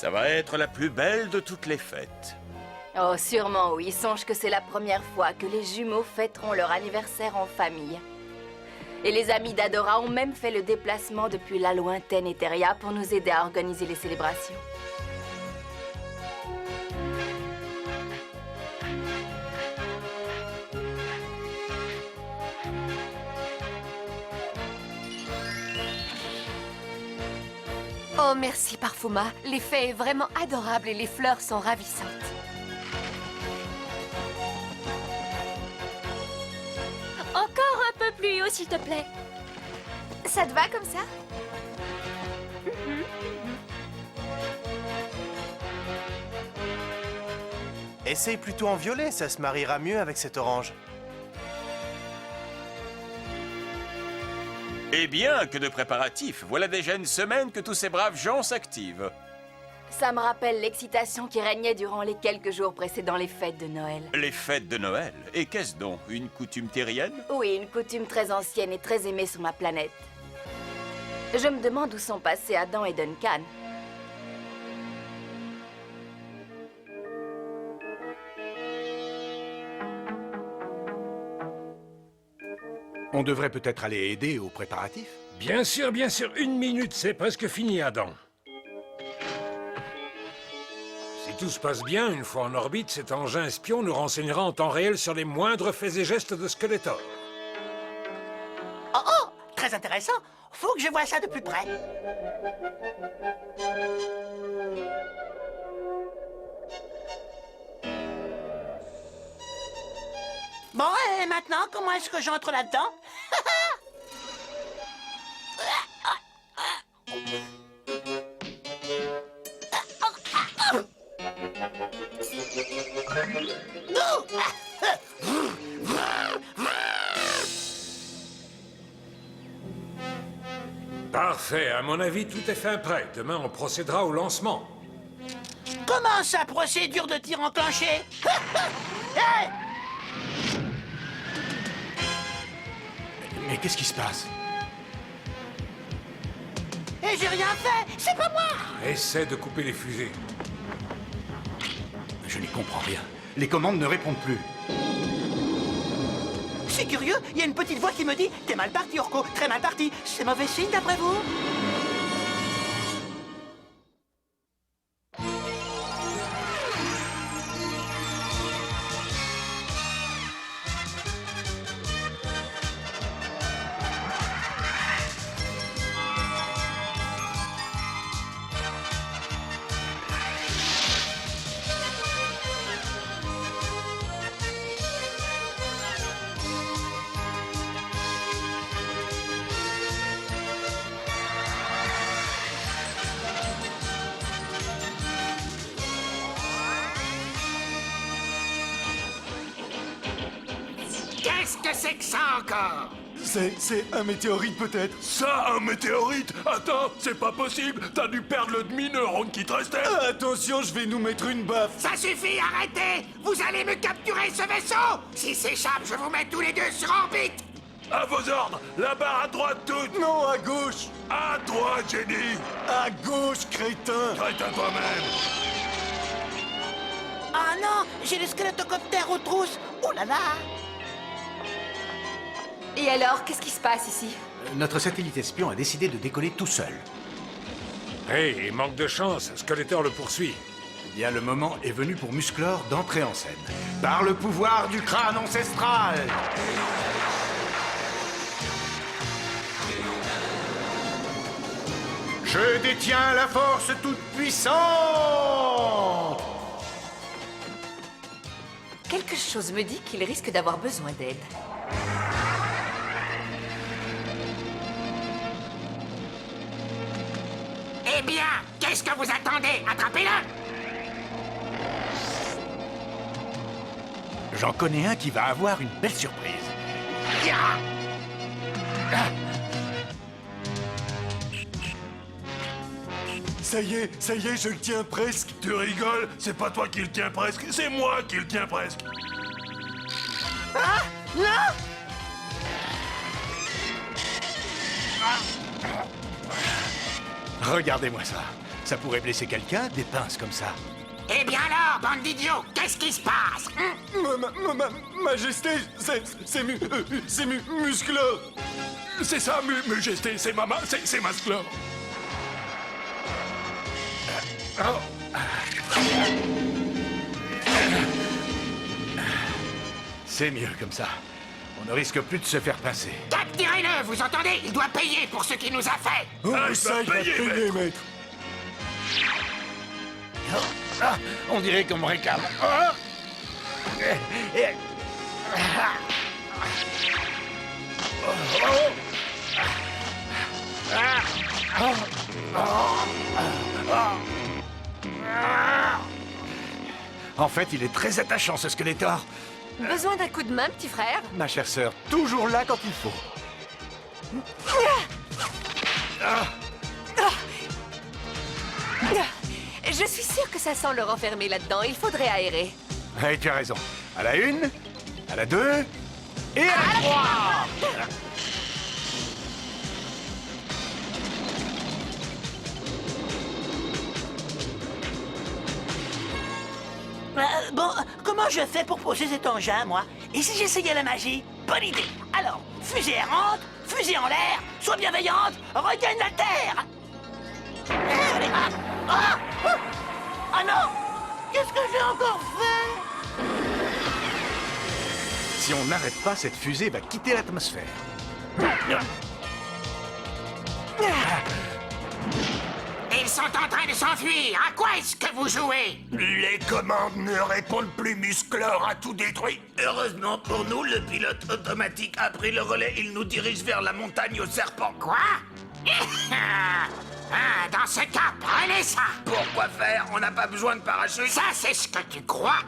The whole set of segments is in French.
Ça va être la plus belle de toutes les fêtes. Oh, sûrement oui. Songe que c'est la première fois que les jumeaux fêteront leur anniversaire en famille. Et les amis d'Adora ont même fait le déplacement depuis la lointaine Eteria pour nous aider à organiser les célébrations. Oh, merci, Parfuma. L'effet est vraiment adorable et les fleurs sont ravissantes. Encore un peu plus haut, s'il te plaît. Ça te va comme ça? Essaye plutôt en violet, ça se mariera mieux avec cet orange. Eh bien, que de préparatifs. Voilà déjà une semaine que tous ces braves gens s'activent. Ça me rappelle l'excitation qui régnait durant les quelques jours précédant les fêtes de Noël. Les fêtes de Noël. Et qu'est-ce donc? Une coutume terrienne? Oui, une coutume très ancienne et très aimée sur ma planète. Je me demande où sont passés Adam et Duncan. On devrait peut-être aller aider aux préparatifs. Bien sûr, 1 minute, c'est presque fini, Adam. Si tout se passe bien, une fois en orbite, cet engin espion nous renseignera en temps réel sur les moindres faits et gestes de Skeletor. Oh oh, très intéressant. Faut que je voie ça de plus près. Bon, et maintenant, comment est-ce que j'entre là-dedans? Parfait, à mon avis, tout est fin prêt. Demain, on procédera au lancement. Comment ça, procédure de tir enclenché? Hey! Mais qu'est-ce qui se passe? Et j'ai rien fait, c'est pas moi! Essaie de couper les fusées. Je n'y comprends rien. Les commandes ne répondent plus. C'est curieux, il y a une petite voix qui me dit « T'es mal parti, Orko, très mal parti. » C'est mauvais signe d'après vous? Qu'est-ce que c'est que ça encore? C'est un météorite peut-être. Ça, un météorite? Attends, c'est pas possible. T'as dû perdre le demi-neurone qui te restait. Attention, je vais nous mettre une baffe. Ça suffit, arrêtez! Vous allez me capturer ce vaisseau! S'il s'échappe, je vous mets tous les deux sur orbite! À vos ordres! La barre à droite toute! Non, à gauche. À droite, j'ai dit! À gauche, crétin. Crétin toi-même! Ah non, j'ai le squeletocoptère aux trousses. Oh là là! Et alors, qu'est-ce qui se passe ici? Notre satellite espion a décidé de décoller tout seul. Hey, manque de chance, Skeletor le poursuit. Eh bien, le moment est venu pour Musclor d'entrer en scène. Par le pouvoir du crâne ancestral! Je détiens la force toute puissante! Quelque chose me dit qu'il risque d'avoir besoin d'aide. Eh bien, qu'est-ce que vous attendez? Attrapez-le! J'en connais un qui va avoir une belle surprise. Ça y est, je le tiens presque. Tu rigoles? C'est pas toi qui le tiens presque, c'est moi qui le tiens presque. Ah! Non! Regardez-moi ça. Ça pourrait blesser quelqu'un, des pinces comme ça. Eh bien alors, bande d'idiots, qu'est-ce qui se passe? Majesté, c'est Musclor. C'est ça, Majesté, c'est Musclor. C'est mieux comme ça. On ne risque plus de se faire pincer. Capturez-le, vous entendez? Il doit payer pour ce qu'il nous a fait. Oh, il ça, va il va payer, payer, maître. Ah, on dirait qu'on me réclame. En fait, il est très attachant, ce Skeletor. Besoin d'un coup de main, petit frère? Ma chère sœur, toujours là quand il faut. Je suis sûre que ça sent le renfermer là-dedans. Il faudrait aérer. Et tu as raison. À la 1, à la 2 et à la 3. Bon, comment je fais pour poser cet engin, moi? Et si j'essayais la magie? Bonne idée. Alors, fusée errante, fusée en l'air, sois bienveillante, regagne la terre. Ah non! Qu'est-ce que j'ai encore fait? Si on n'arrête pas, cette fusée va quitter l'atmosphère. Ils sont en train de s'enfuir. À quoi est-ce que vous jouez? Les commandes ne répondent plus, Musclor a tout détruit. Heureusement pour nous, le pilote automatique a pris le relais. Il nous dirige vers la montagne aux serpents. Quoi? Ah, dans ce cas, prenez ça. Pourquoi faire? On n'a pas besoin de parachute. Ça, c'est ce que tu crois.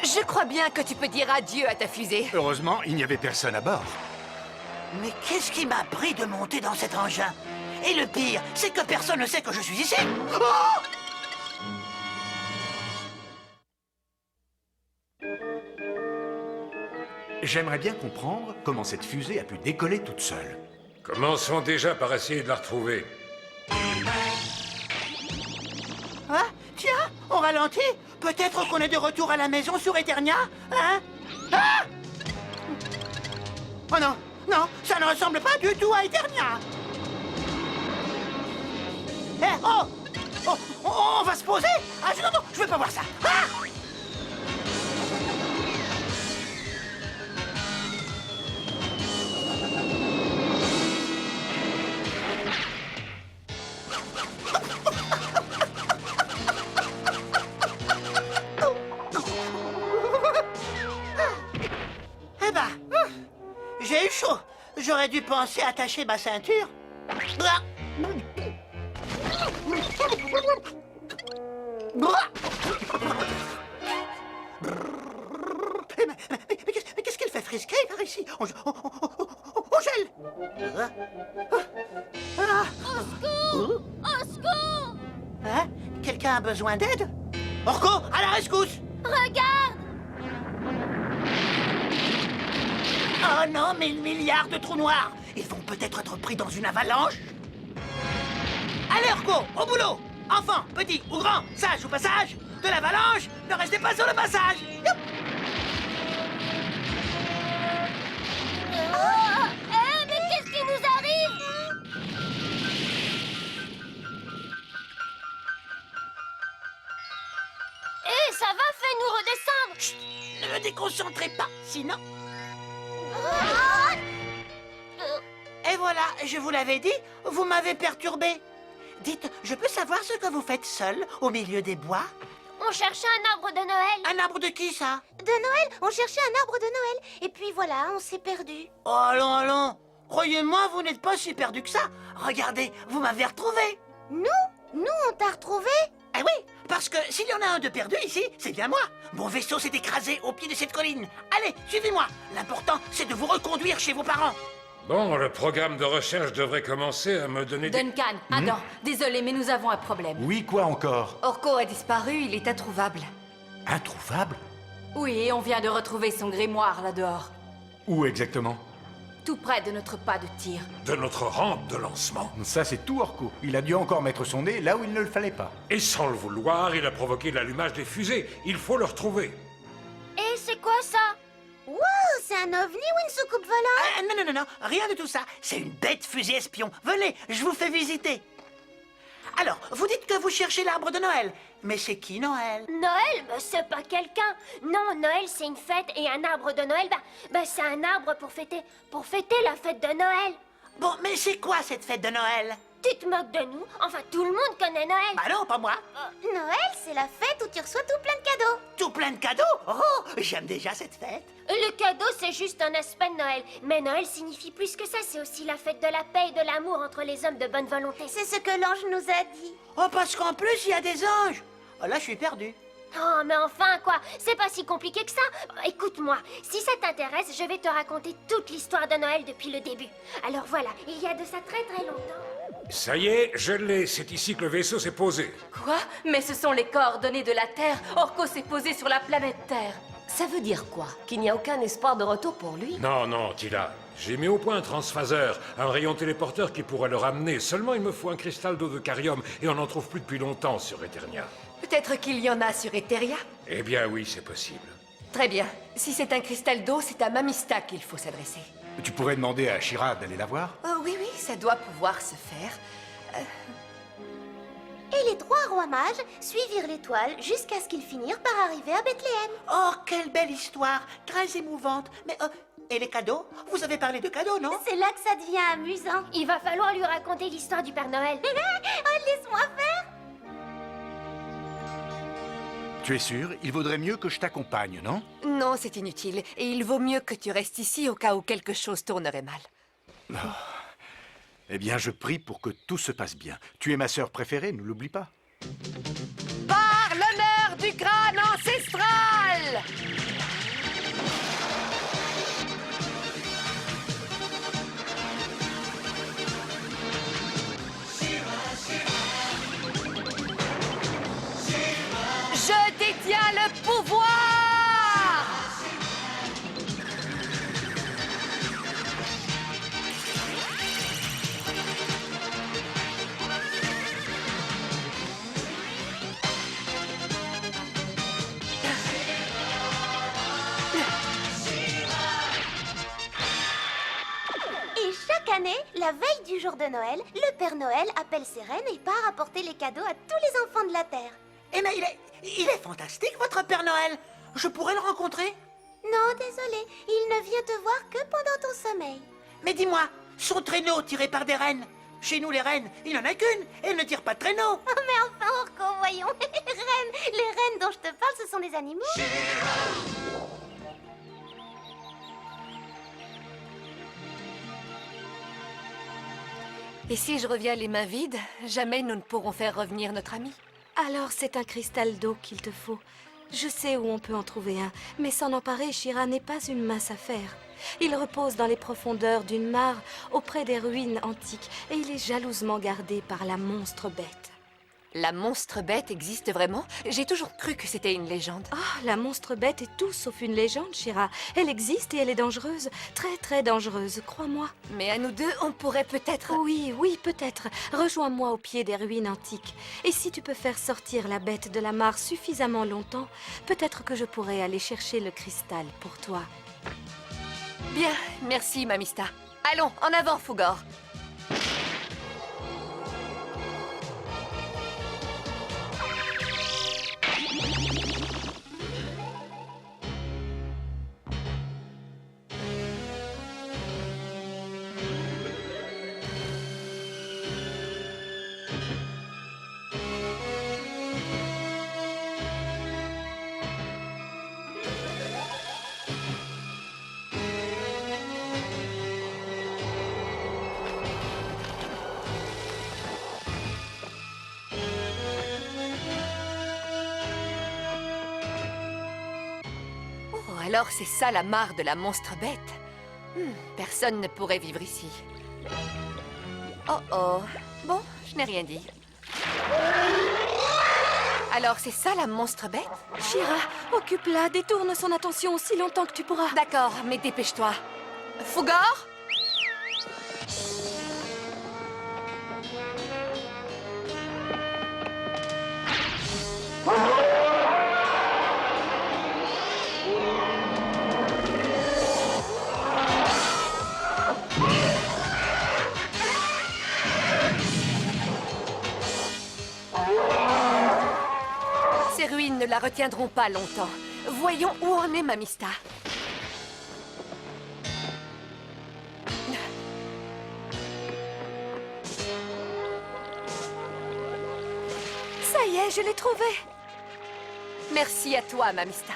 Je crois bien que tu peux dire adieu à ta fusée. Heureusement, il n'y avait personne à bord. Mais qu'est-ce qui m'a pris de monter dans cet engin? Et le pire, c'est que personne ne sait que je suis ici. Oh! J'aimerais bien comprendre comment cette fusée a pu décoller toute seule. Commençons déjà par essayer de la retrouver. Hein? Tiens, on ralentit. Peut-être qu'on est de retour à la maison sur Eternia, hein? Ah! Oh non, non, ça ne ressemble pas du tout à Eternia. Eh, on va se poser? Ah, non, je veux pas voir ça. Ah! Eh ben, j'ai eu chaud. J'aurais dû penser à attacher ma ceinture. Mais qu'est-ce qu'elle fait frisquer par ici? On gèle. Au secours! Hein? Quelqu'un a besoin d'aide? Orko, à la rescousse! Regarde! Oh non, 1000 milliards de trous noirs! Ils vont peut-être être pris dans une avalanche? Allez, Orko, au boulot! Enfant, petit ou grand, sage ou passage, de l'avalanche, ne restez pas sur le passage! Youp. Mais qu'est-ce qui nous arrive? Ça va, fais-nous redescendre! Chut, ne me déconcentrez pas, sinon... Et voilà, je vous l'avais dit, vous m'avez perturbé. Dites, je peux savoir ce que vous faites seul, au milieu des bois? On cherchait un arbre de Noël. Un arbre de qui, ça? De Noël? On cherchait un arbre de Noël. Et puis voilà, on s'est perdu. Oh, allons, allons. Croyez-moi, vous n'êtes pas si perdu que ça. Regardez, vous m'avez retrouvé. Nous, on t'a retrouvé? Eh oui, Parce que s'il y en a un de perdu ici, c'est bien moi. Mon vaisseau s'est écrasé au pied de cette colline. Allez, suivez-moi. L'important, c'est de vous reconduire chez vos parents. Bon, le programme de recherche devrait commencer à me donner des... Duncan, Adam, désolé, mais nous avons un problème. Oui, quoi encore? Orko a disparu, il est introuvable. Introuvable? Oui, et on vient de retrouver son grimoire là-dehors. Où exactement? Tout près de notre pas de tir. de notre rampe de lancement. Ça, c'est tout, Orko. Il a dû encore mettre son nez là où il ne le fallait pas. Et sans le vouloir, il a provoqué l'allumage des fusées. Il faut le retrouver. Et c'est quoi ça? Wow, c'est un ovni ou une soucoupe volante? Ah, non, non, non, non, rien de tout ça. C'est une bête fusée espion. Venez, je vous fais visiter. Alors, vous dites que vous cherchez l'arbre de Noël. Mais c'est qui Noël? Noël, c'est pas quelqu'un. Non, Noël, c'est une fête et un arbre de Noël, c'est un arbre pour fêter la fête de Noël. Bon, mais c'est quoi cette fête de Noël? Tu te moques de nous? Enfin, tout le monde connaît Noël. Bah non, pas moi. Noël, c'est la fête où tu reçois tout plein de cadeaux. Tout plein de cadeaux? Oh, j'aime déjà cette fête. Le cadeau, c'est juste un aspect de Noël. Mais Noël signifie plus que ça. C'est aussi la fête de la paix et de l'amour entre les hommes de bonne volonté. C'est ce que l'ange nous a dit. Oh, parce qu'en plus, il y a des anges. Oh, là, je suis perdu. Oh, mais enfin, quoi. C'est pas si compliqué que ça. Écoute-moi, si ça t'intéresse, je vais te raconter toute l'histoire de Noël depuis le début. Alors voilà, il y a de ça très très longtemps. Ça y est, je l'ai. C'est ici que le vaisseau s'est posé. Quoi? Mais ce sont les coordonnées de la Terre. Orko s'est posé sur la planète Terre. Ça veut dire quoi? Qu'il n'y a aucun espoir de retour pour lui? Non, non, Tila. J'ai mis au point un transphaseur, un rayon téléporteur qui pourrait le ramener. Seulement, il me faut un cristal d'eau de carium et on n'en trouve plus depuis longtemps sur Eternia. Peut-être qu'il y en a sur Eteria? Eh bien oui, c'est possible. Très bien. Si c'est un cristal d'eau, c'est à Mamista qu'il faut s'adresser. Tu pourrais demander à Shira d'aller la voir? Oh oui, oui, ça doit pouvoir se faire. Et les trois rois mages suivirent l'étoile jusqu'à ce qu'ils finirent par arriver à Bethléem. Oh, quelle belle histoire. Très émouvante. Mais, et les cadeaux? Vous avez parlé de cadeaux, non? C'est là que ça devient amusant. Il va falloir lui raconter l'histoire du Père Noël. Oh, laisse-moi faire. Tu es sûr? Il vaudrait mieux que je t'accompagne, non? Non, c'est inutile. Et il vaut mieux que tu restes ici au cas où quelque chose tournerait mal. Eh bien, je prie pour que tout se passe bien. Tu es ma sœur préférée, ne l'oublie pas. Par l'honneur du crâne ancestral! Je détiens le pouvoir! Et chaque année, la veille du jour de Noël, le Père Noël appelle ses reines et part apporter les cadeaux à tous les enfants de la Terre. Eh mais il est fantastique, votre Père Noël. Je pourrais le rencontrer? Non, désolé, il ne vient te voir que pendant ton sommeil. Mais dis-moi, son traîneau tiré par des rennes. Chez nous, les rennes, il n'en a qu'une. Elles ne tirent pas de traîneau. Oh, mais enfin, Orko, voyons. Les rennes dont je te parle, ce sont des animaux. Et si je reviens les mains vides, jamais nous ne pourrons faire revenir notre ami. Alors c'est un cristal d'eau qu'il te faut. Je sais où on peut en trouver un, mais s'en emparer, Shira, n'est pas une mince affaire. Il repose dans les profondeurs d'une mare auprès des ruines antiques et il est jalousement gardé par la monstre bête. La monstre bête existe vraiment? J'ai toujours cru que c'était une légende. Oh, la monstre bête est tout sauf une légende, Shira. Elle existe et elle est dangereuse. Très, très dangereuse, crois-moi. Mais à nous deux, on pourrait peut-être... Oui, oui, peut-être. Rejoins-moi au pied des ruines antiques. Et si tu peux faire sortir la bête de la mare suffisamment longtemps, peut-être que je pourrai aller chercher le cristal pour toi. Bien, merci, Mamista. Allons, en avant, Fougor. Alors c'est ça la mare de la monstre bête. Personne ne pourrait vivre ici. Oh oh. Bon, je n'ai rien dit. Alors c'est ça la monstre bête? Shira, occupe-la, détourne son attention aussi longtemps que tu pourras. D'accord, mais dépêche-toi. Fougar? Ces ruines ne la retiendront pas longtemps. Voyons où en est Mamista. Ça y est, je l'ai trouvée. Merci à toi, Mamista.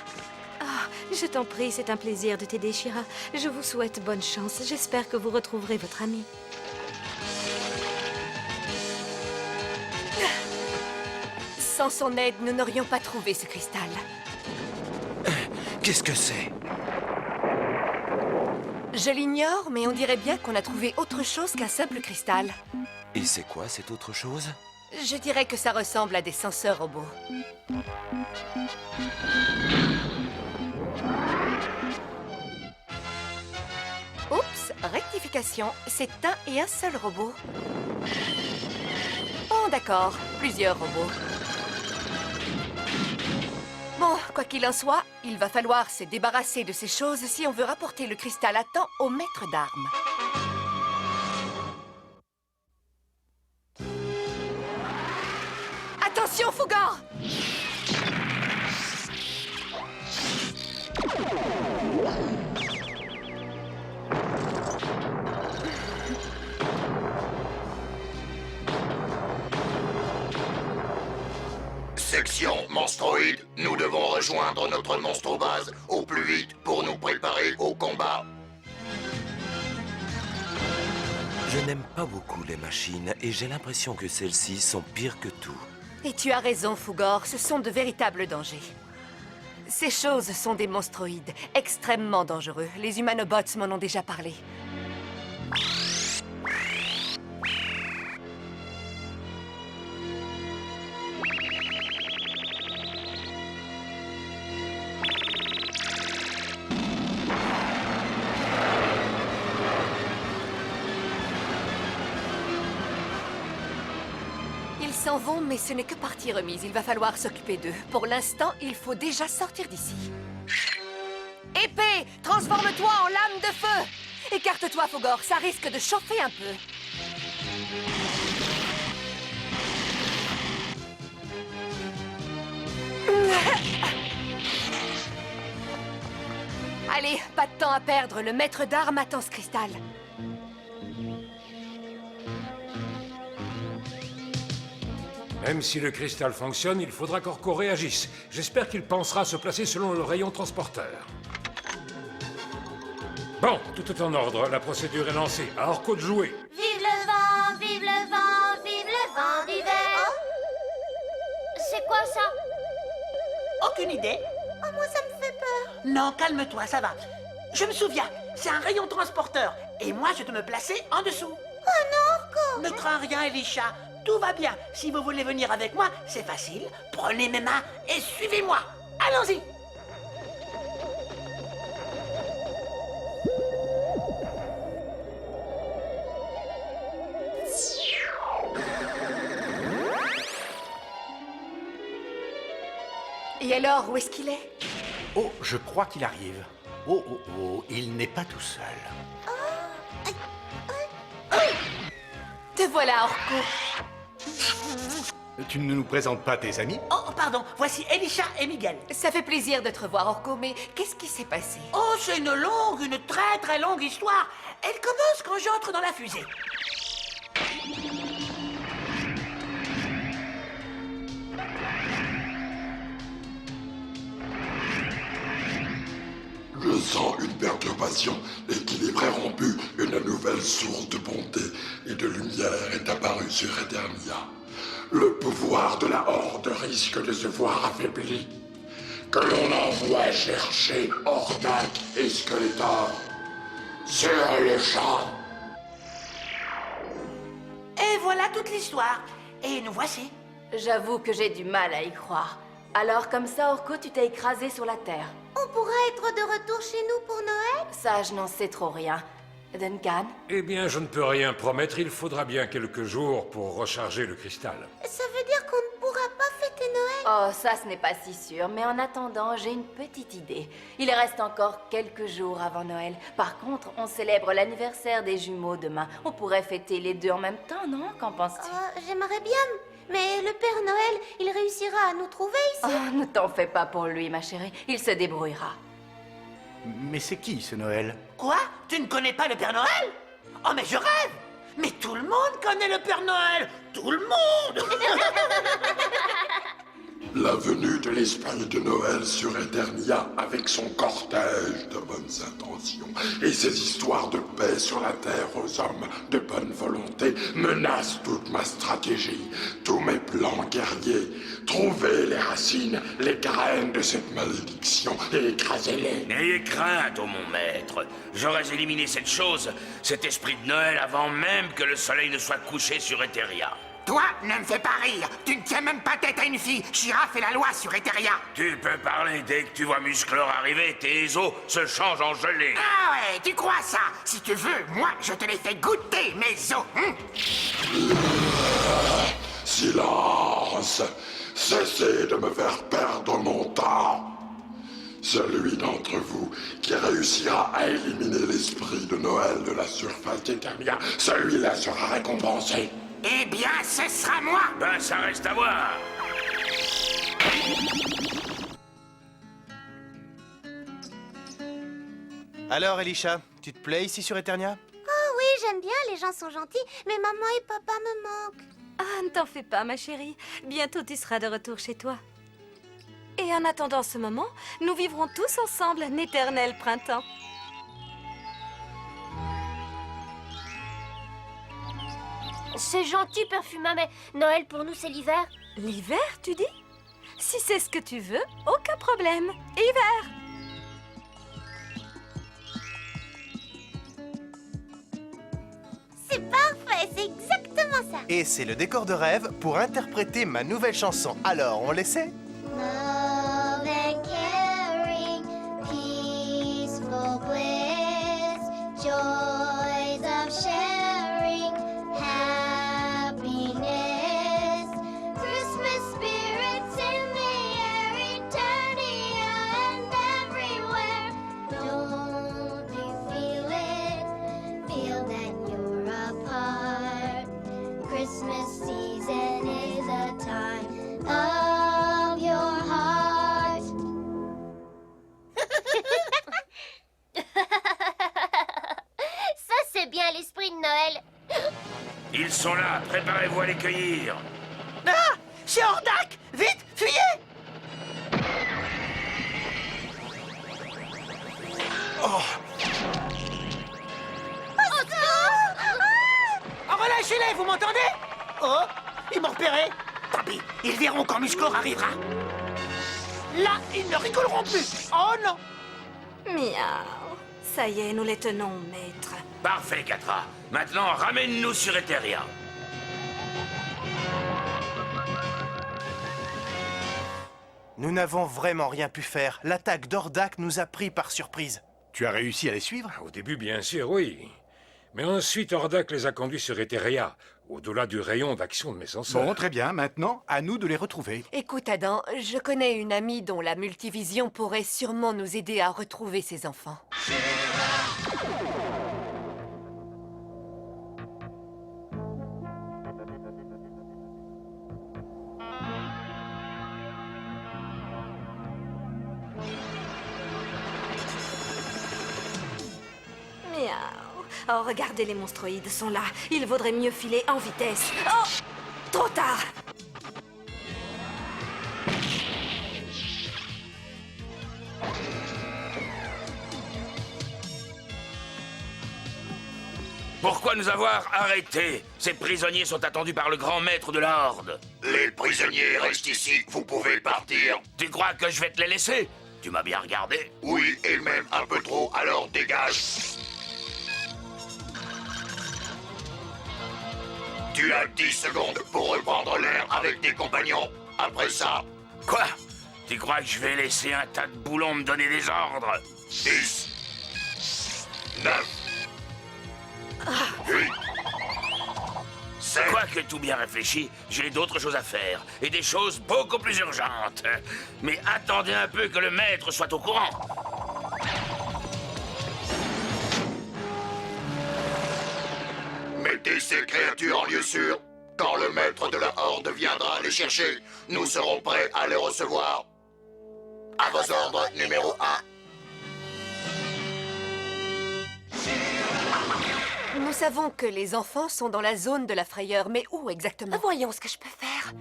Ah, je t'en prie, c'est un plaisir de t'aider, Shira. Je vous souhaite bonne chance. J'espère que vous retrouverez votre ami. Sans son aide, nous n'aurions pas trouvé ce cristal. Qu'est-ce que c'est? Je l'ignore, mais on dirait bien qu'on a trouvé autre chose qu'un simple cristal. Et c'est quoi cette autre chose? Je dirais que ça ressemble à des senseurs robots. Oups, rectification, c'est un et un seul robot. Oh, d'accord, plusieurs robots. Bon, quoi qu'il en soit, il va falloir se débarrasser de ces choses si on veut rapporter le cristal à temps au maître d'armes. Attention, Fougar! Section monstroïde, nous devons rejoindre notre monstre-base au plus vite pour nous préparer au combat. Je n'aime pas beaucoup les machines et j'ai l'impression que celles-ci sont pires que tout. Et tu as raison, Fougar, ce sont de véritables dangers. Ces choses sont des monstroïdes, extrêmement dangereux. Les humanobots m'en ont déjà parlé. Ils s'en vont, mais ce n'est que partie remise. Il va falloir s'occuper d'eux. Pour l'instant, il faut déjà sortir d'ici. Épée, transforme-toi en lame de feu! Écarte-toi, Fougar, ça risque de chauffer un peu. Allez, pas de temps à perdre. Le maître d'armes attend ce cristal. Même si le cristal fonctionne, il faudra qu'Orko réagisse. J'espère qu'il pensera se placer selon le rayon transporteur. Bon, tout est en ordre. La procédure est lancée. À Orko de jouer. Vive le vent, vive le vent, vive le vent d'hiver. C'est quoi ça? Aucune idée. Oh, moi, ça me fait peur. Non, calme-toi, ça va. Je me souviens, c'est un rayon transporteur. Et moi, je dois me placer en dessous. Oh non, Orko! Ne crains rien, Elisha. Tout va bien. Si vous voulez venir avec moi, c'est facile. Prenez mes mains et suivez-moi. Allons-y. Et alors, où est-ce qu'il est? Oh, je crois qu'il arrive. Oh, oh, oh, il n'est pas tout seul. Te voilà, Orko. Tu ne nous présentes pas tes amis? Oh, pardon. Voici Elisha et Miguel. Ça fait plaisir de te revoir, Orko, mais qu'est-ce qui s'est passé? Oh, c'est une très très longue histoire. Elle commence quand j'entre dans la fusée. Je sens une perturbation, l'équilibre est rompu, une nouvelle source de bonté et de lumière est apparue sur Eternia. Le pouvoir de la Horde risque de se voir affaibli. que l'on envoie chercher Hordak et Skeletor sur le champ. Et voilà toute l'histoire. Et nous voici. J'avoue que j'ai du mal à y croire. Alors comme ça, Orko, tu t'es écrasé sur la Terre. On pourra être de retour chez nous pour Noël? Ça, je n'en sais trop rien. Duncan? Eh bien, je ne peux rien promettre. Il faudra bien quelques jours pour recharger le cristal. Ça veut dire qu'on ne pourra pas fêter Noël? Oh, ça, ce n'est pas si sûr. Mais en attendant, j'ai une petite idée. Il reste encore quelques jours avant Noël. Par contre, on célèbre l'anniversaire des jumeaux demain. On pourrait fêter les deux en même temps, non? Qu'en penses-tu? J'aimerais bien, mais le Père Noël, il réussira à nous trouver ici. Oh, ne t'en fais pas pour lui, ma chérie. Il se débrouillera. Mais c'est qui ce Noël? Quoi? Tu ne connais pas le Père Noël? Oh, mais je rêve! Mais tout le monde connaît le Père Noël! Tout le monde! La venue de l'esprit de Noël sur Eternia avec son cortège de bonnes intentions et ses histoires de paix sur la terre aux hommes de bonne volonté menacent toute ma stratégie, tous mes plans guerriers. Trouvez les racines, les graines de cette malédiction et écrasez-les. N'ayez crainte, ô mon maître. J'aurais éliminé cette chose, cet esprit de Noël, avant même que le soleil ne soit couché sur Eteria. Toi, ne me fais pas rire. Tu ne tiens même pas tête à une fille. She-Ra fait la loi sur Eteria. Tu peux parler dès que tu vois Musclor arriver, tes os se changent en gelée. Ah ouais, tu crois ça? Si tu veux, moi, je te les fais goûter, mes os. Silence! Cessez de me faire perdre mon temps. Celui d'entre vous qui réussira à éliminer l'esprit de Noël de la surface d'Eternia, celui-là sera récompensé. Eh bien, ce sera moi. Ben, ça reste à voir. Alors, Elisha, tu te plais ici sur Eternia? Oh oui, j'aime bien, les gens sont gentils, mais maman et papa me manquent. Ah, ne t'en fais pas, ma chérie. Bientôt, tu seras de retour chez toi. Et en attendant ce moment, nous vivrons tous ensemble un éternel printemps. C'est gentil, Perfuma, mais Noël pour nous, c'est l'hiver. L'hiver, tu dis? Si c'est ce que tu veux, aucun problème. Hiver! C'est parfait, c'est exactement ça. Et c'est le décor de rêve pour interpréter ma nouvelle chanson. Alors, on l'essaie? Love and caring, peaceful bliss, joys of sharing, happiness, Christmas spirits in the air, Eternia and everywhere. Don't you feel it? Feel that you're a part. Christmas season is a time of your heart. Ça, c'est bien l'esprit de Noël. Ils sont là, préparez-vous à les cueillir. Ah! C'est Hordak! Vite, fuyez! Oh! Oh, relâchez-les, vous m'entendez? Oh, ils m'ont repéré. Tant pis, ils verront quand Musclor arrivera. Là, ils ne rigoleront plus. Oh non! Miaou. Ça y est, nous les tenons, maître. Parfait, Catra. Maintenant, ramène-nous sur Eteria. Nous n'avons vraiment rien pu faire. L'attaque d'Hordak nous a pris par surprise. Tu as réussi à les suivre? Au début, bien sûr, oui. Mais ensuite, Hordak les a conduits sur Eteria, au-delà du rayon d'action de mes senseurs. Bon, très bien. Maintenant, à nous de les retrouver. Écoute, Adam, je connais une amie dont la multivision pourrait sûrement nous aider à retrouver ses enfants. Miaou. Oh, regardez, les monstroïdes sont là. Il vaudrait mieux filer en vitesse. Oh! Trop tard! Pourquoi nous avoir arrêtés? Ces prisonniers sont attendus par le grand maître de la Horde. Les prisonniers restent ici, vous pouvez partir. Tu crois que je vais te les laisser? Tu m'as bien regardé. Oui, et même un peu trop, alors dégage. Tu as 10 secondes pour reprendre l'air avec tes compagnons. Après ça... Quoi? Tu crois que je vais laisser un tas de boulons me donner des ordres? 10... 9... 8... Quoique tout bien réfléchi, j'ai d'autres choses à faire, et des choses beaucoup plus urgentes. Mais attendez un peu que le maître soit au courant. Mettez ces créatures en lieu sûr. Quand le maître de la Horde viendra les chercher, nous serons prêts à les recevoir. À vos ordres, numéro 1. Nous savons que les enfants sont dans la zone de la frayeur, mais où exactement? Voyons ce que je peux faire.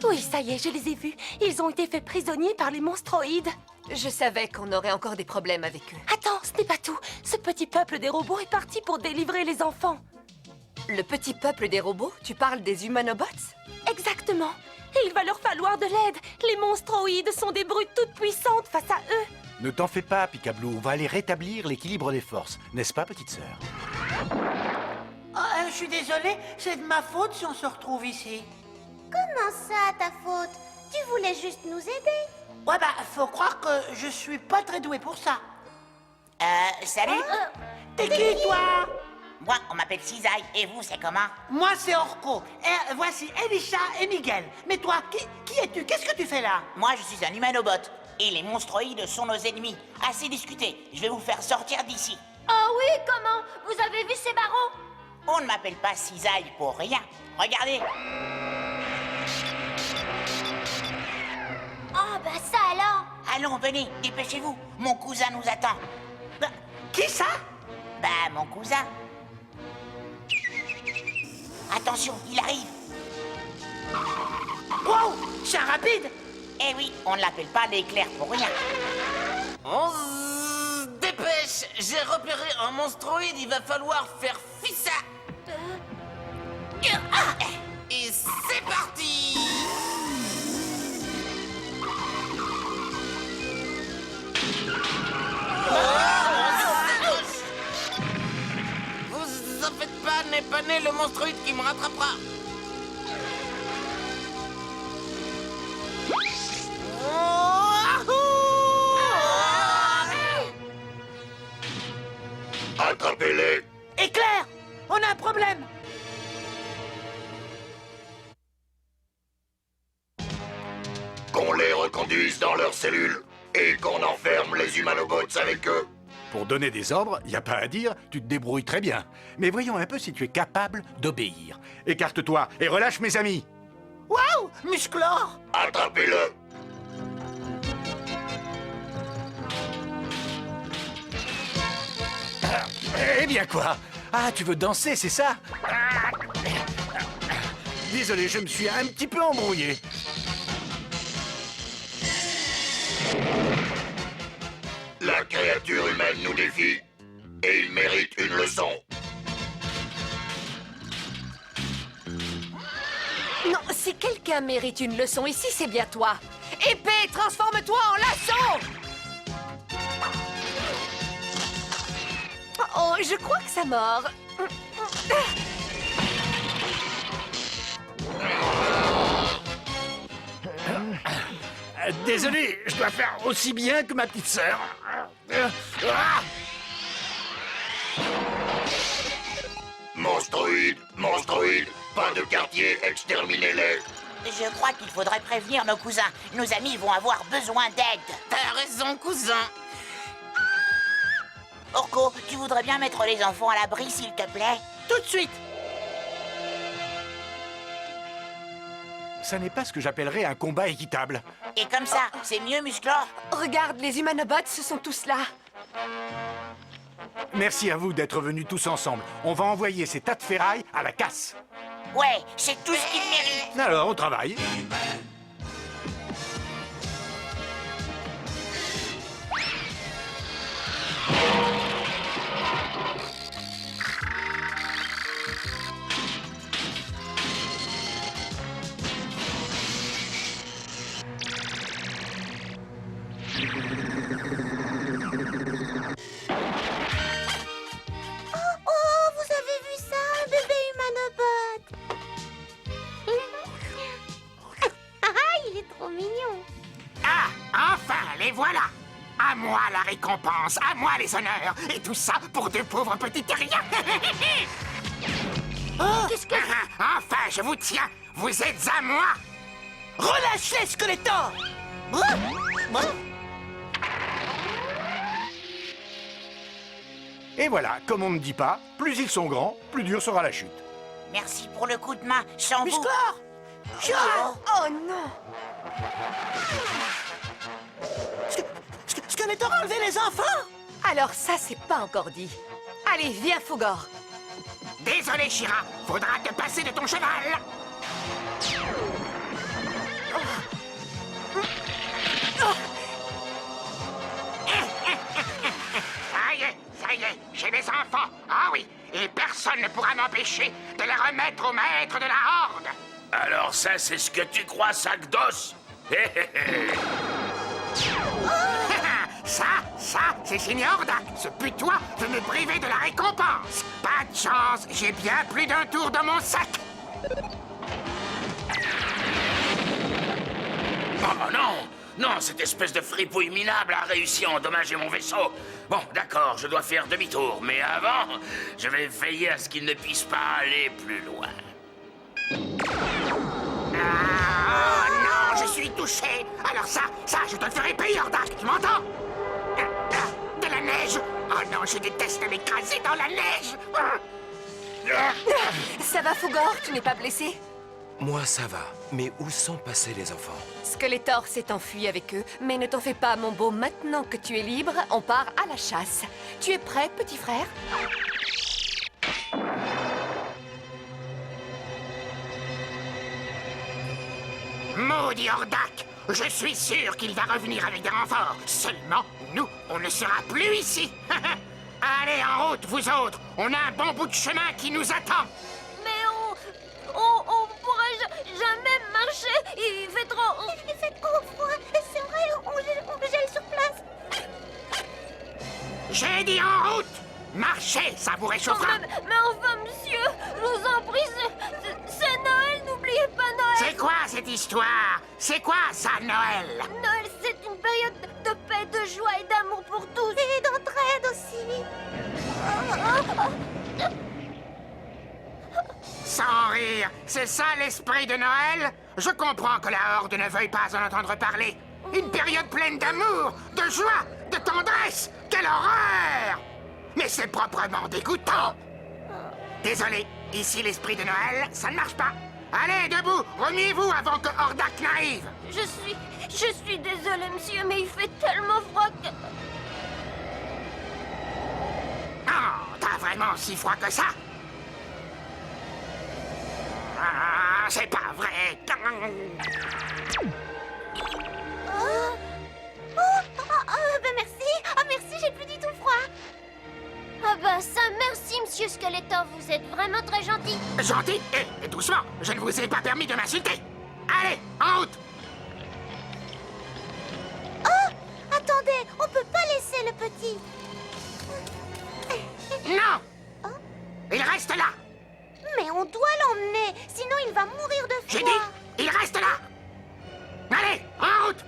Oui, ça y est, je les ai vus. Ils ont été faits prisonniers par les monstroïdes. Je savais qu'on aurait encore des problèmes avec eux. Attends, ce n'est pas tout. Ce petit peuple des robots est parti pour délivrer les enfants. Le petit peuple des robots? Tu parles des Humanobots? Exactement. Et il va leur falloir de l'aide. Les monstroïdes sont des brutes toutes puissantes face à eux. Ne t'en fais pas, Picablu, on va aller rétablir l'équilibre des forces. N'est-ce pas, petite sœur? Je suis désolé, c'est de ma faute si on se retrouve ici. Comment ça, ta faute? Tu voulais juste nous aider. Ouais, bah, faut croire que je suis pas très doué pour ça. Salut. T'es qui, toi? Moi, on m'appelle Cisaille, et vous, c'est comment? Moi, c'est Orko. Et voici Elisha et Miguel. Mais toi, qui es-tu? Qu'est-ce que tu fais là? Moi, je suis un humanobot, et les monstroïdes sont nos ennemis. Assez discuté, je vais vous faire sortir d'ici. Oh oui, comment? Vous avez vu ces barreaux? On ne m'appelle pas Cisaille pour rien. Regardez. Oh, bah ça alors. Allons, venez, dépêchez-vous. Mon cousin nous attend. Qui ça? Bah, mon cousin. Attention, il arrive. Wow, c'est un rapide. Eh oui, on ne l'appelle pas l'éclair pour rien. On se dépêche. J'ai repéré un monstroïde, il va falloir faire fissa. Et c'est parti. Vous en faites pas, n'est pas né le monstroïde qui me rattrapera. Attrapez-les. Éclair, on a un problème. Qu'on les reconduise dans leurs cellules et qu'on enferme les humanobots avec eux. Pour donner des ordres, y a pas à dire, tu te débrouilles très bien. Mais voyons un peu si tu es capable d'obéir. Écarte-toi et relâche mes amis. Waouh, Musclor. Attrapez-le. Eh bien quoi? Ah, tu veux danser, c'est ça? Désolé, je me suis un petit peu embrouillé. La créature humaine nous défie. Et il mérite une leçon. Non, si quelqu'un mérite une leçon ici, c'est bien toi. Épée, transforme-toi en laçon! Oh, je crois que ça mord. Désolé, je dois faire aussi bien que ma petite sœur. Monstroïde, monstroïde, pas de quartier, exterminez-les. Je crois qu'il faudrait prévenir nos cousins. Nos amis vont avoir besoin d'aide. T'as raison, cousin. Orko, tu voudrais bien mettre les enfants à l'abri, s'il te plaît? Tout de suite. Ça n'est pas ce que j'appellerais un combat équitable. Et comme ça, c'est mieux, Musclor? Regarde, les Humanobots, ce sont tous là. Merci à vous d'être venus tous ensemble. On va envoyer ces tas de ferrailles à la casse. Ouais, c'est tout ce qu'ils méritent. Alors, au travail. récompense, à moi les honneurs. Et tout ça pour deux pauvres petits terriens. Qu'est-ce que... Enfin, je vous tiens. Vous êtes à moi. Relâche-les, Skeletor! Et voilà, comme on ne dit pas, plus ils sont grands, plus dure sera la chute. Merci pour le coup de main. Sans vous... Musclor! Oh non! Skeletor a enlevé les enfants! Alors ça, c'est pas encore dit. Allez, viens, Fougor. Désolé, Shira. Faudra te passer de ton cheval. Ça y est, j'ai des enfants. Ah oui, et personne ne pourra m'empêcher de les remettre au maître de la Horde. Alors ça, c'est ce que tu crois, sac d'os? Ça, c'est signé Hordak. Ce putois veut me priver de la récompense. Pas de chance, j'ai bien plus d'un tour dans mon sac. Oh non! Non, cette espèce de fripouille minable a réussi à endommager mon vaisseau. Bon, d'accord, je dois faire demi-tour, mais avant, je vais veiller à ce qu'il ne puisse pas aller plus loin. Ah non, je suis touché. Alors ça, je te le ferai payer, Hordak, tu m'entends? De la neige. Oh non, je déteste m'écraser dans la neige. Ça va, Fougor? Tu n'es pas blessé? Moi, ça va. Mais où sont passés les enfants? Skeletor s'est enfui avec eux, mais ne t'en fais pas, mon beau. Maintenant que tu es libre, on part à la chasse. Tu es prêt, petit frère? Maudit Hordak, je suis sûr qu'il va revenir avec des renforts. Seulement, nous, on ne sera plus ici. Allez, en route, vous autres. On a un bon bout de chemin qui nous attend. Mais on pourra jamais marcher. Il fait trop... Il fait trop froid. C'est vrai, on gèle sur place. J'ai dit en route. Marchez, ça vous réchauffera. Mais enfin, monsieur, je vous en prie, c'est Noël, n'oubliez pas Noël. C'est quoi cette histoire? C'est quoi ça, Noël? Noël, c'est une période de paix, de joie et d'amour pour tous. Et d'entraide aussi. Sans rire, c'est ça l'esprit de Noël? Je comprends que la Horde ne veuille pas en entendre parler. Une période pleine d'amour, de joie, de tendresse. Quelle horreur! Mais c'est proprement dégoûtant. Désolé, ici l'esprit de Noël, ça ne marche pas. Allez, debout, remuez-vous avant que Hordak n'arrive. Je suis désolé, monsieur, mais il fait tellement froid que... Oh, t'as vraiment si froid que ça? Ah, c'est pas vrai. Ben merci. Ah, merci, j'ai plus du tout froid. Ah bah ça, merci, monsieur Skeletor, vous êtes vraiment très gentil. Gentil? Et doucement, je ne vous ai pas permis de m'insulter. Allez, en route. Oh, attendez, on peut pas laisser le petit. Non. Il reste là. Mais on doit l'emmener, sinon il va mourir de froid. J'ai dit, il reste là. Allez, en route.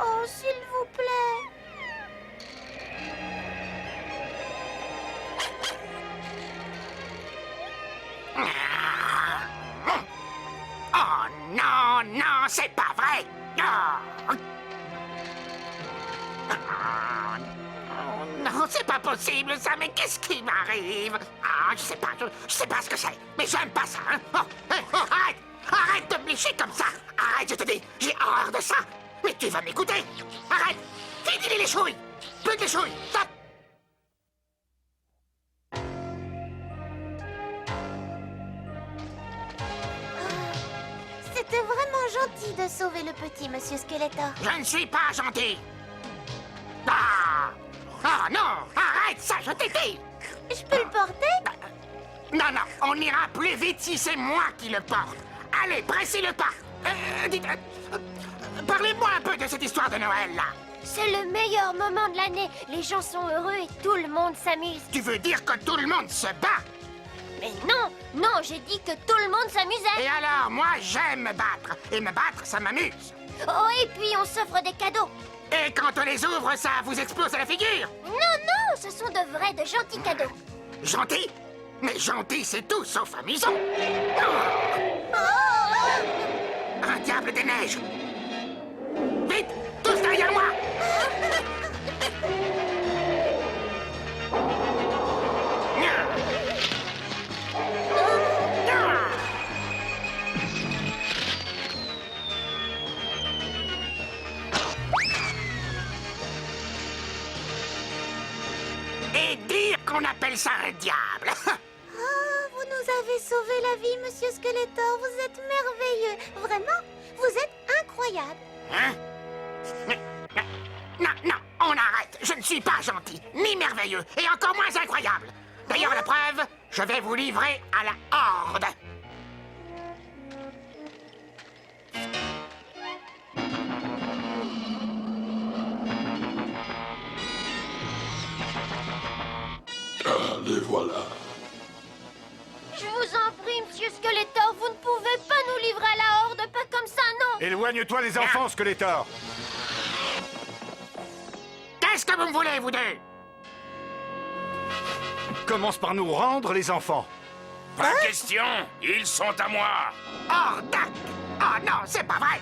Oh, s'il vous plaît. Oh non, non, c'est pas vrai. Oh, non, c'est pas possible ça, mais qu'est-ce qui m'arrive? Ah, je sais pas ce que c'est, mais j'aime pas ça, hein. Oh, arrête! Arrête de me lécher comme ça! Arrête, je te dis, j'ai horreur de ça! Mais tu vas m'écouter! Arrête! Fini les chouilles! Plus de chouilles! Stop! C'était vraiment gentil de sauver le petit, monsieur Skeletor. Je ne suis pas gentil! Ah! Ah non! Arrête ça, je t'ai dit! Je peux le porter? Non, non, on ira plus vite si c'est moi qui le porte. Allez, pressez le pas. Parlez-moi un peu de cette histoire de Noël, là. C'est le meilleur moment de l'année. Les gens sont heureux et tout le monde s'amuse. Tu veux dire que tout le monde se bat? Mais non, non, j'ai dit que tout le monde s'amusait. Et alors, moi, j'aime me battre. Et me battre, ça m'amuse. Oh, et puis on s'offre des cadeaux. Et quand on les ouvre, ça vous explose à la figure? Non, non, ce sont de vrais, de gentils cadeaux. Gentil? Mais gentil, c'est tout sauf amusant. Un diable des neiges. Vite, tous derrière moi. Et dire qu'on appelle ça un diable. Oh, vous nous avez sauvé la vie, Monsieur Skeletor. Vous êtes merveilleux. Vraiment, vous êtes incroyable. Hein? Non, non, on arrête. Je ne suis pas gentil, ni merveilleux, et encore moins incroyable. D'ailleurs, la preuve, je vais vous livrer à la Horde. Les voilà. Je vous en prie, Monsieur Skeletor, vous ne pouvez pas nous livrer à la Horde, pas comme ça, non. Éloigne-toi des enfants, Skeletor. Qu'est-ce que vous me voulez, vous deux? Commence par nous rendre les enfants. Pas question, ils sont à moi. Hordak! Oh non, c'est pas vrai.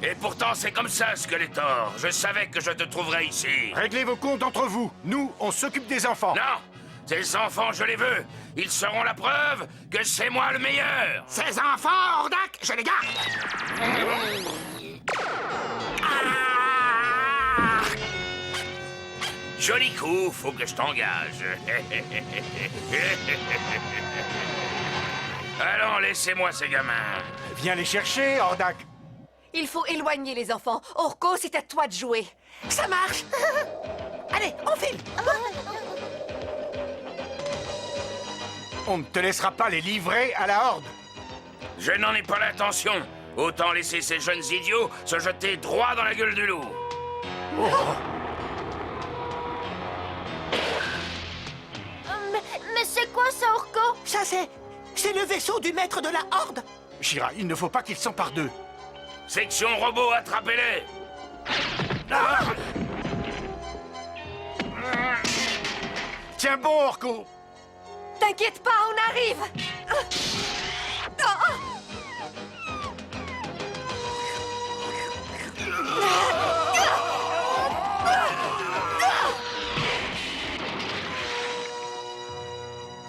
Et pourtant, c'est comme ça, Skeletor. Je savais que je te trouverais ici. Réglez vos comptes entre vous. Nous, on s'occupe des enfants. Non, ces enfants, je les veux. Ils seront la preuve que c'est moi le meilleur. Ces enfants, Hordak, je les garde. Joli coup, faut que je t'engage. Allons, laissez-moi ces gamins. Viens les chercher, Hordak. Il faut éloigner les enfants. Orko, c'est à toi de jouer. Ça marche. Allez, on file. On ne te laissera pas les livrer à la Horde. Je n'en ai pas l'intention. Autant laisser ces jeunes idiots se jeter droit dans la gueule du loup. Oh. Mais c'est quoi ça, Orko? Ça, c'est le vaisseau du maître de la Horde. Shira, il ne faut pas qu'ils s'emparent d'eux. Section robot, attrapez-les. Ah. Tiens bon, Orko. T'inquiète pas, on arrive.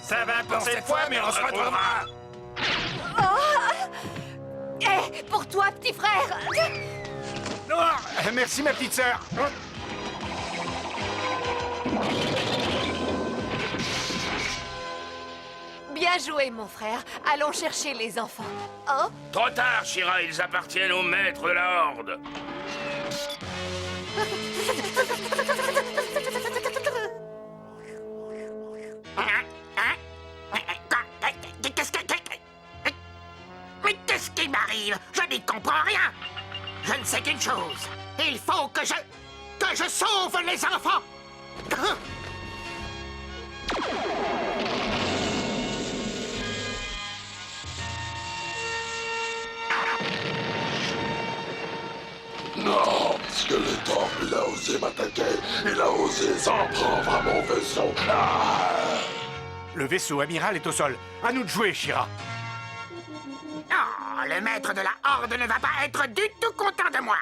Ça va pour cette fois, mais on se retrouvera. Eh, pour toi, petit frère. Merci, ma petite sœur. Bien joué, mon frère. Allons chercher les enfants. Oh. Trop tard, Shira, ils appartiennent au maître de la Horde. Mais qu'est-ce qui m'arrive? Je n'y comprends rien. Je ne sais qu'une chose. Il faut que je sauve les enfants. Non, Skeletor, il a osé m'attaquer. Il a osé s'en prendre à mon vaisseau. Ah. Le vaisseau amiral est au sol. À nous de jouer, Shira. Oh, le maître de la Horde ne va pas être du tout content de moi.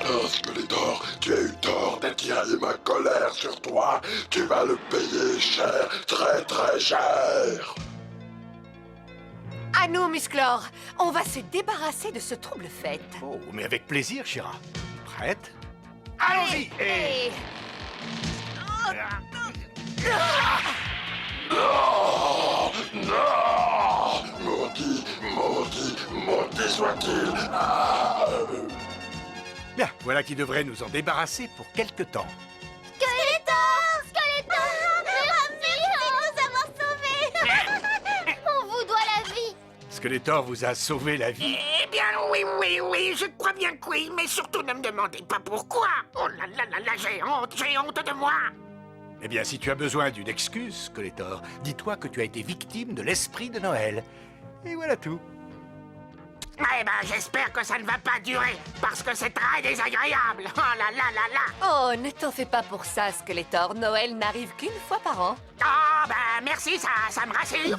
Oh, Skeletor, tu as eu tort d'attirer ma colère sur toi. Tu vas le payer cher, très très cher. À nous, Musclor. On va se débarrasser de ce trouble fête. Oh, mais avec plaisir, Shira. Prête? Allons-y. Et... Non! Non! Maudit, maudit, maudit soit-il! Ah. Bien, voilà qui devrait nous en débarrasser pour quelque temps. Skeletor! Skeletor! Merci de nous avoir sauvés. On vous doit la vie. Skeletor vous a sauvé la vie. bien, oui, je crois bien que oui, mais surtout ne me demandez pas pourquoi. Oh là là là là, j'ai honte de moi. Eh bien, si tu as besoin d'une excuse, Skeletor, dis-toi que tu as été victime de l'esprit de Noël. Et voilà tout. Eh ben, j'espère que ça ne va pas durer, parce que c'est très désagréable. Oh là là là là. Oh, ne t'en fais pas pour ça, Skeletor. Noël n'arrive qu'une fois par an. Ah, ben, merci, ça me rassure.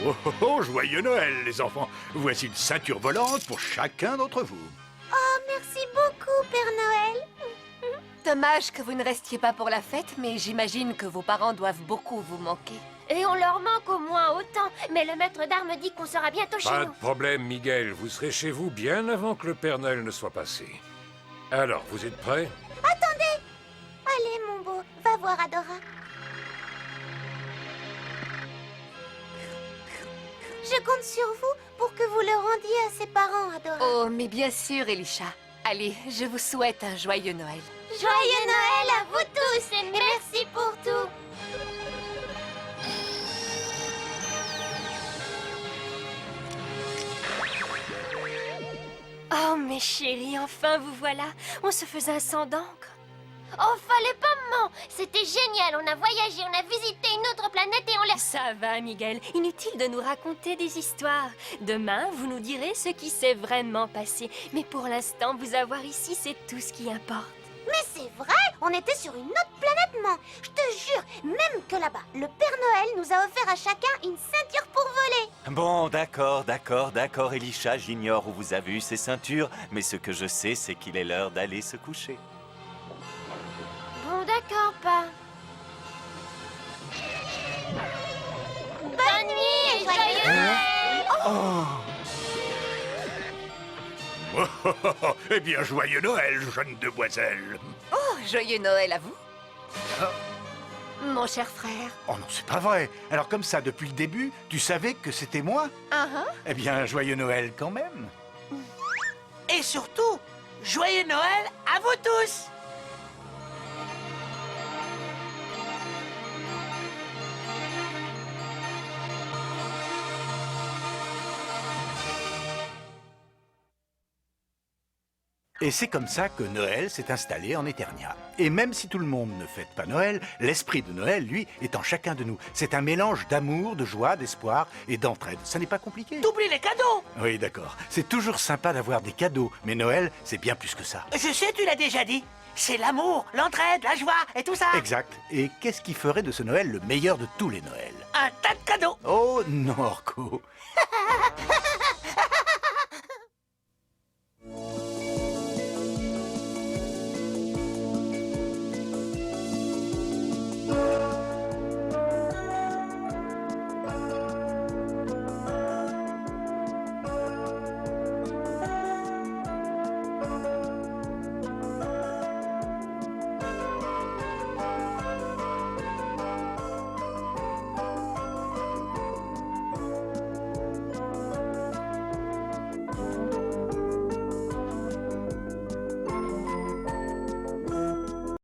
Oh, oh, oh, joyeux Noël, les enfants. Voici une ceinture volante pour chacun d'entre vous. Oh, merci beaucoup, Père Noël. Dommage que vous ne restiez pas pour la fête, mais j'imagine que vos parents doivent beaucoup vous manquer. Et on leur manque au moins autant. Mais le maître d'armes dit qu'on sera bientôt chez Pas nous. de problème, Miguel. Vous serez chez vous bien avant que le Père Noël ne soit passé. Alors, vous êtes prêts? Attendez. Allez, mon beau, va voir Adora. Je compte sur vous pour que vous le rendiez à ses parents, Adora. Oh, mais bien sûr, Elisha. Allez, je vous souhaite un joyeux Noël. Joyeux Noël à vous tous et merci pour tout. Oh, mes chéris, enfin vous voilà. On se faisait un sang d'encre. Oh, fallait pas maman. C'était génial. On a voyagé, on a visité une autre planète et on l'a... Ça va, Miguel. Inutile de nous raconter des histoires. Demain, vous nous direz ce qui s'est vraiment passé. Mais pour l'instant, vous avoir ici, c'est tout ce qui importe. Mais c'est vrai, on était sur une autre planète, man. Je te jure, même que là-bas, le Père Noël nous a offert à chacun une ceinture pour voler. Bon, d'accord, Elisha, j'ignore où vous avez eu ces ceintures, mais ce que je sais, c'est qu'il est l'heure d'aller se coucher. Bon, d'accord, pas. Bonne nuit et joyeux Noël. Eh bien, joyeux Noël, jeune demoiselle. Oh, joyeux Noël à vous. Mon cher frère. Oh non, c'est pas vrai. Alors comme ça, depuis le début, tu savais que c'était moi? Eh bien, joyeux Noël quand même. Et surtout, joyeux Noël à vous tous. Et c'est comme ça que Noël s'est installé en Eternia. Et même si tout le monde ne fête pas Noël, l'esprit de Noël, lui, est en chacun de nous. C'est un mélange d'amour, de joie, d'espoir et d'entraide. Ça n'est pas compliqué. T'oublies les cadeaux. Oui, d'accord. C'est toujours sympa d'avoir des cadeaux, mais Noël, c'est bien plus que ça. Je sais, tu l'as déjà dit. C'est l'amour, l'entraide, la joie et tout ça. Exact. Et qu'est-ce qui ferait de ce Noël le meilleur de tous les Noëls? Un tas de cadeaux. Oh non, Orko.